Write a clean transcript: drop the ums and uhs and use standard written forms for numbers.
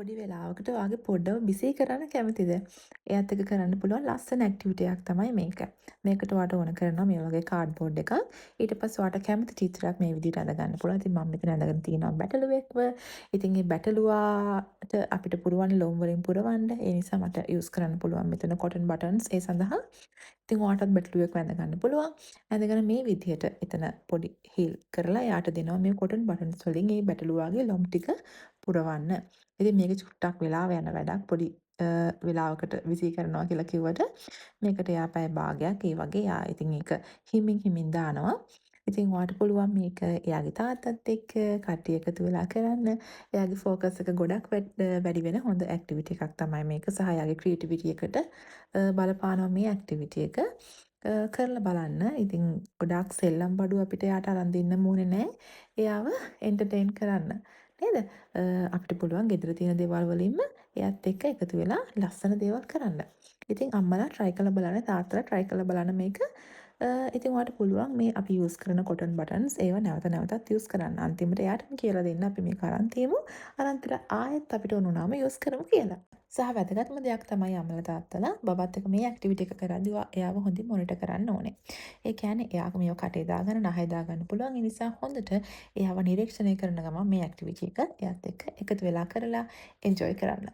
පොඩි වෙලාවකට ඔයාගේ පොඩ්ඩව බිසී කරන්න කැමතිද? එයත් එක්ක කරන්න පුළුවන් ලස්සන ඇක්ටිවිටි එකක් තමයි මේක. මේකට ඔයාට ඕන කරනවා මේ වගේ කාඩ්බෝඩ් එකක්. ඊට පස්සේ ඔයාට කැමති චිත්‍රයක් මේ විදිහට අඳ ගන්න පුළුවන්. ඉතින් මම මෙතන අඳගෙන තියෙනවා බැටළුවෙක්ව. ඉතින් මේ බැටළුවාට අපිට පුළුවන් ලොම් වලින් පුරවන්න. ඒ නිසා මට යූස් කරන්න පුළුවන් මෙතන කොටන් බටන්ස් ඒ සඳහා. ඉතින් ඔයාටත් බැටළුවෙක් වැඳ ගන්න පුළුවන්. ඇඳගෙන මේ විදිහට එතන පොඩි හීල් කරලා එයාට දෙනවා මේ කොටන් බටන්ස් වලින් මේ බැටළුවාගේ ලොම් ටික පුරවන්න. ඉතින් මේක චුට්ටක් වෙලාව යන වැඩක්. පොඩි වෙලාවකට විසි කරනවා කියලා කිව්වට මේකට එයා පැය භාගයක් ඒ වගේ එයා ඉතින් ඒක හිමින් හිමින් දානවා. ඉතින් ඔයාට පුළුවන් මේක එයාගේ තාත්තත් එක්ක කට්ටිය එකතු වෙලා කරන්න. එයාගේ ෆෝකස් එක ගොඩක් වැඩි වෙන හොඳ ඇක්ටිවිටි එකක් තමයි මේක. සහ එයාගේ ක්‍රියේටිවිටි එකට බලපානවා මේ ඇක්ටිවිටි එක. කරලා බලන්න. ඉතින් ගොඩාක් සෙල්ලම් බඩු අපිට එයාට අරන් දෙන්න ඕනේ නැහැ. එයාව එන්ටර්ටේන් කරන්න. නේද? අපිට පුළුවන් ගෙදර තියෙන දේවල් වලින්ම එයත් එක්ක එකතු වෙලා ලස්සන දේවල් කරන්න. ඉතින් අම්මලා try කරලා බලන්න තාත්තලා try කරලා බලන්න මේක. ඉතින් ඔයාලට පුළුවන් මේ අපි use කරන cotton buttons ඒව නැවත නැවතත් use කරන්න. අන්තිමට එයාටම කියලා දෙන්න අපි මේක අරන් තියමු. අරන් තියලා ආයෙත් අපිට ඕන වුණාම use කරමු කියලා. සහ වැදගත්ම දෙයක් තමයි අම්මලා තාත්තලා බබත් එක්ක මේ ඇක්ටිවිටි එක කරද්දී එයාව හොඳින් මොනිටර් කරන්න ඕනේ. ඒ කියන්නේ එයාගේ මේව කටේ දාගන්න නහය දාගන්න පුළුවන්. ඒ නිසා හොඳට එයාව නිරීක්ෂණය කරන ගමන් මේ ඇක්ටිවිටි එක එයාත් එක්ක එකතු වෙලා කරලා එන්ජොයි කරන්න.